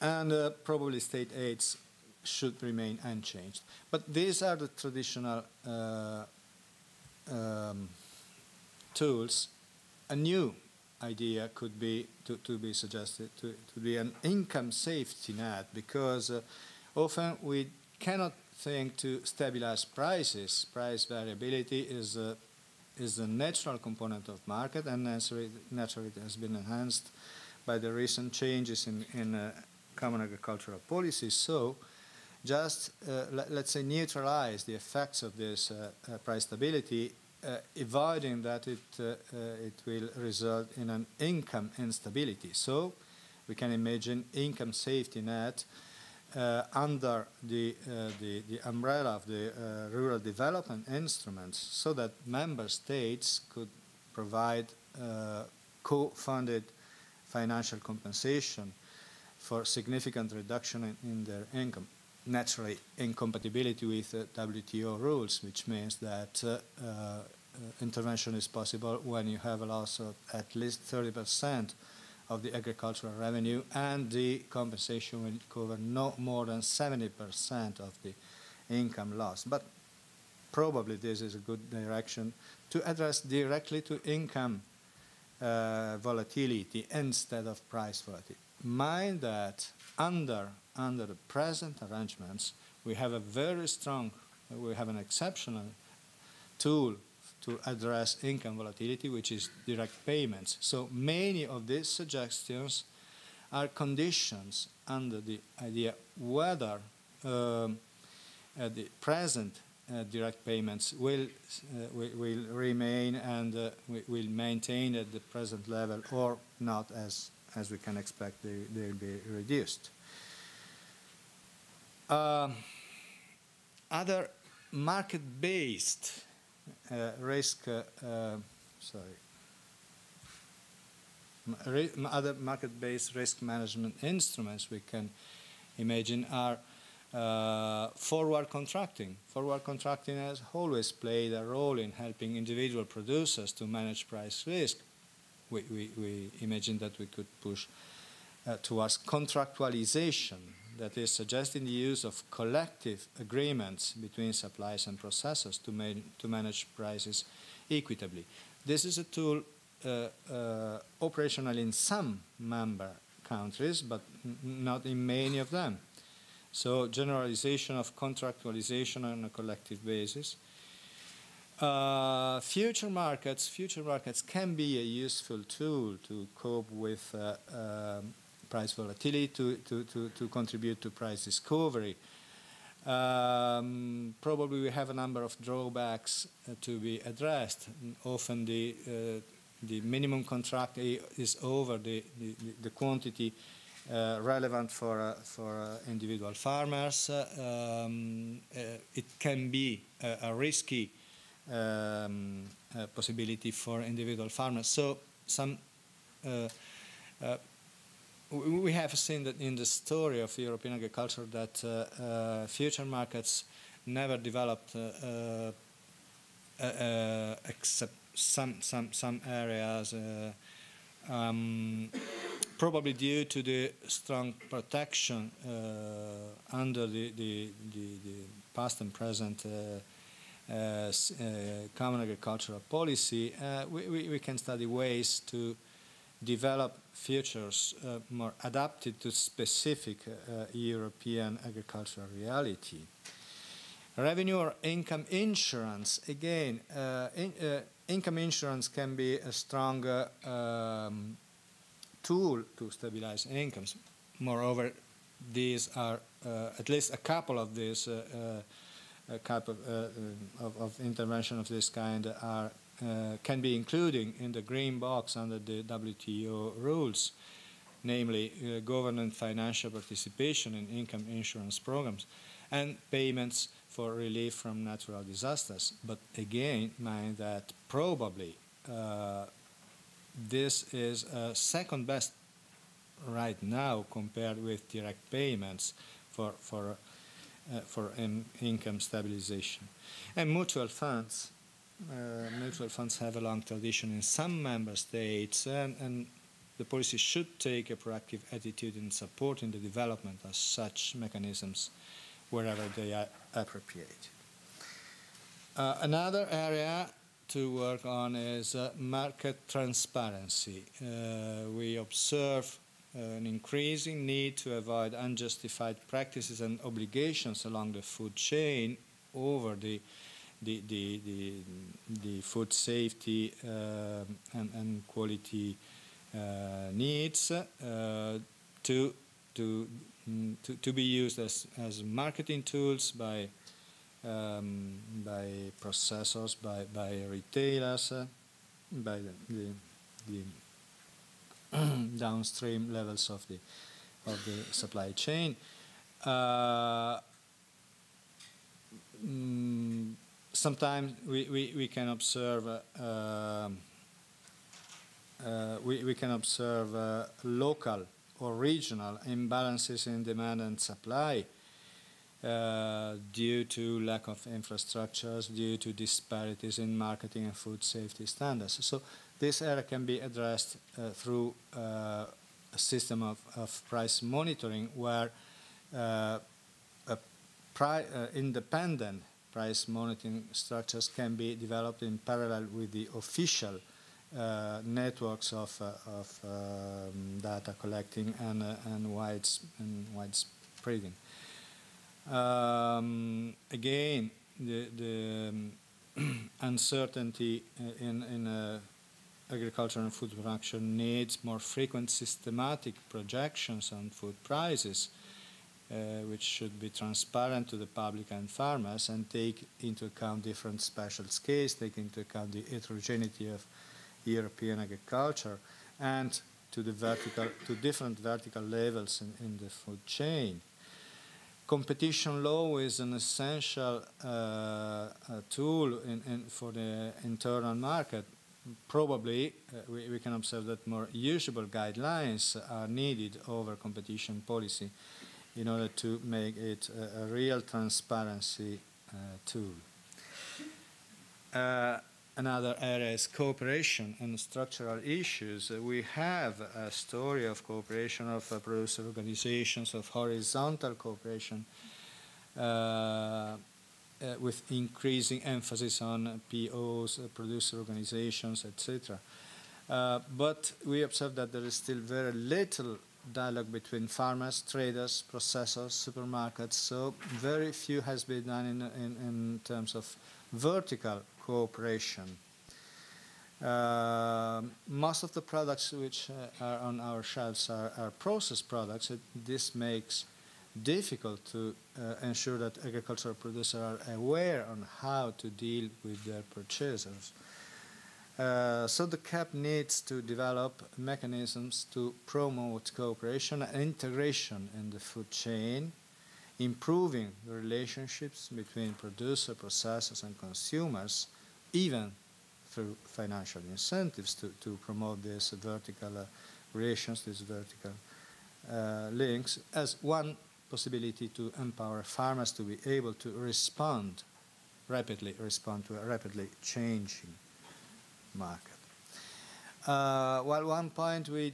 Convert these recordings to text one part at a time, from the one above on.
and probably state aids should remain unchanged. But these are the traditional tools. A new idea could be to be suggested to be an income safety net, because often we cannot think to stabilize prices. Price variability is a natural component of market, and naturally it has been enhanced by the recent changes in common agricultural policy. So just let's say neutralize the effects of this price stability, avoiding that it will result in an income instability. So we can imagine income safety net under the umbrella of the rural development instruments, so that member states could provide co-funded financial compensation for significant reduction in their income. Naturally, incompatibility with WTO rules, which means that intervention is possible when you have a loss of at least 30% of the agricultural revenue, and the compensation will cover no more than 70% of the income loss. But probably this is a good direction to address directly to income volatility instead of price volatility. Mind that under the present arrangements, we have an exceptional tool to address income volatility, which is direct payments. So many of these suggestions are conditions under the idea whether the present direct payments will remain and will maintain at the present level, or not, as we can expect they will be reduced. Other market-based other market-based risk management instruments we can imagine are forward contracting. Forward contracting has always played a role in helping individual producers to manage price risk. We imagine that we could push towards contractualization, that is, suggesting the use of collective agreements between suppliers and processors to manage prices equitably. This is a tool operational in some member countries, but not in many of them. So generalization of contractualization on a collective basis. Future markets can be a useful tool to cope with price volatility, to contribute to price discovery. Probably we have a number of drawbacks to be addressed. Often the minimum contract is over the quantity relevant for individual farmers. It can be a risky possibility for individual farmers. So we have seen that in the story of European agriculture that future markets never developed except some areas, probably due to the strong protection under the past and present common agricultural policy. We can study ways to develop futures more adapted to specific European agricultural reality. Revenue or income insurance, again, income insurance can be a strong tool to stabilize incomes. Moreover, these are at least a couple of these of intervention of this kind are can be included in the green box under the WTO rules, namely government financial participation in income insurance programs and payments for relief from natural disasters. But again, mind that probably this is second best right now compared with direct payments for income stabilization. And mutual funds have a long tradition in some member states, and the policy should take a proactive attitude in supporting the development of such mechanisms wherever they are appropriate. Another area to work on is market transparency. We observe an increasing need to avoid unjustified practices and obligations along the food chain over the food safety and quality needs to be used as marketing tools by processors, by retailers, by the downstream levels of the supply chain. Sometimes we can observe local or regional imbalances in demand and supply due to lack of infrastructures, due to disparities in marketing and food safety standards. So this area can be addressed through a system of price monitoring where independent price monitoring structures can be developed in parallel with the official networks of data collecting and widespreading. Again, the uncertainty in agriculture and food production needs more frequent systematic projections on food prices, which should be transparent to the public and farmers and take into account different special scales, take into account the heterogeneity of European agriculture and to different vertical levels in the food chain. Competition law is an essential tool for the internal market. Probably we can observe that more usable guidelines are needed over competition policy in order to make it a real transparency tool. Another area is cooperation and structural issues. We have a story of cooperation of producer organizations, of horizontal cooperation with increasing emphasis on POs, producer organizations, etc. But we observe that there is still very little dialogue between farmers, traders, processors, supermarkets, so very few has been done in terms of vertical cooperation. Most of the products which are on our shelves are processed products. This makes difficult to ensure that agricultural producers are aware on how to deal with their purchasers. So the CAP needs to develop mechanisms to promote cooperation and integration in the food chain, improving the relationships between producer, processors, and consumers, even through financial incentives to promote these vertical relations, these vertical links, as one possibility to empower farmers to be able to respond to a rapidly changing market. Well, one point we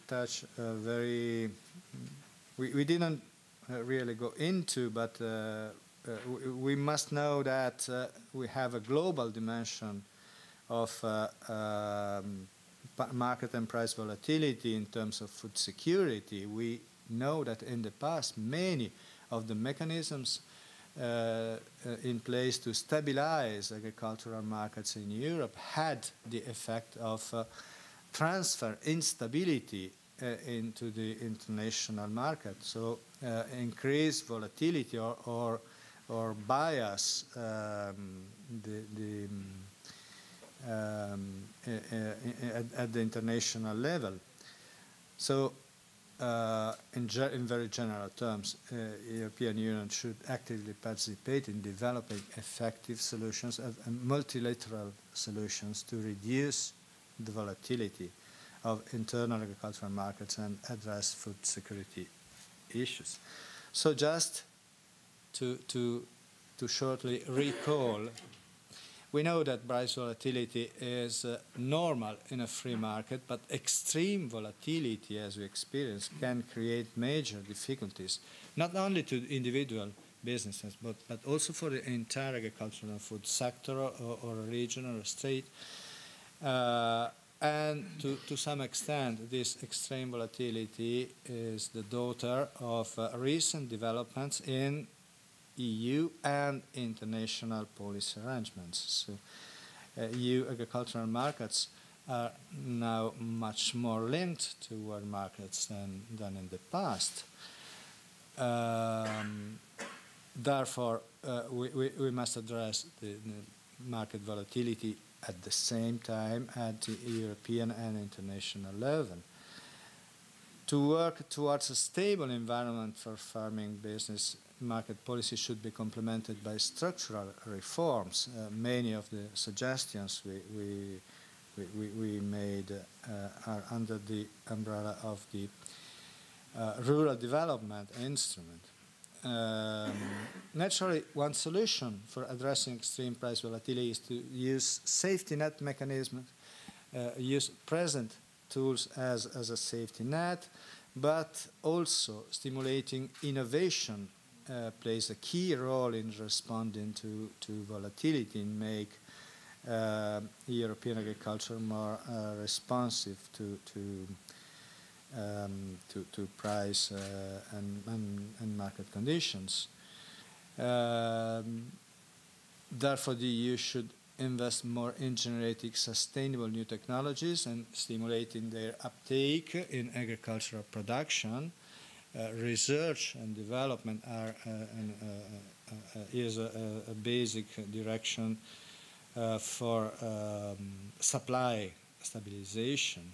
touch we didn't really go into, but we must know that we have a global dimension of market and price volatility in terms of food security. We know that in the past many of the mechanisms in place to stabilize agricultural markets in Europe had the effect of transfer instability into the international market. So increased volatility or bias at the international level. So in very general terms, European Union should actively participate in developing effective solutions and multilateral solutions to reduce the volatility of internal agricultural markets and address food security issues. So just to shortly recall, We know that price volatility is normal in a free market, but extreme volatility, as we experience, can create major difficulties, not only to individual businesses, but also for the entire agricultural and food sector or a region or a state. And to some extent, this extreme volatility is the daughter of recent developments in EU and international policy arrangements. So, EU agricultural markets are now much more linked to world markets than in the past. Therefore, we must address the market volatility at the same time at the European and international level. To work towards a stable environment for farming business, market policy should be complemented by structural reforms. Many of the suggestions we made are under the umbrella of the rural development instrument. Naturally, one solution for addressing extreme price volatility is to use safety net mechanisms, use present tools as a safety net, but also stimulating innovation plays a key role in responding to volatility and make European agriculture more responsive to price and market conditions. Therefore, the EU should invest more in generating sustainable new technologies and stimulating their uptake in agricultural production. Research and development is a basic direction for supply stabilization.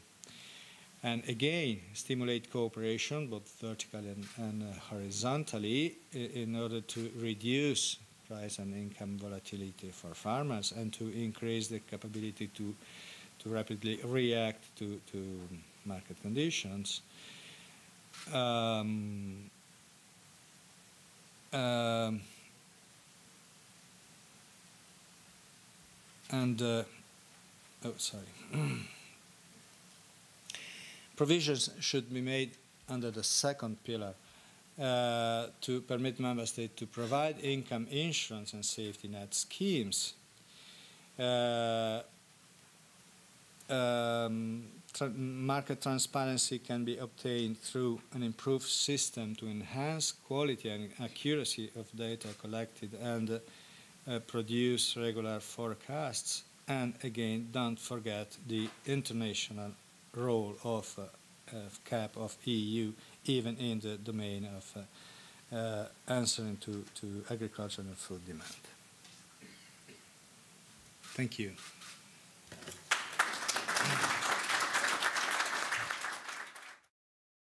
And again, stimulate cooperation, both vertically and horizontally, in order to reduce price and income volatility for farmers and to increase the capability to rapidly react to market conditions. Provisions should be made under the second pillar to permit member states to provide income insurance and safety net schemes. Market transparency can be obtained through an improved system to enhance quality and accuracy of data collected and produce regular forecasts. And again, don't forget the international role of CAP of EU, even in the domain of answering to agricultural and food demand. Thank you.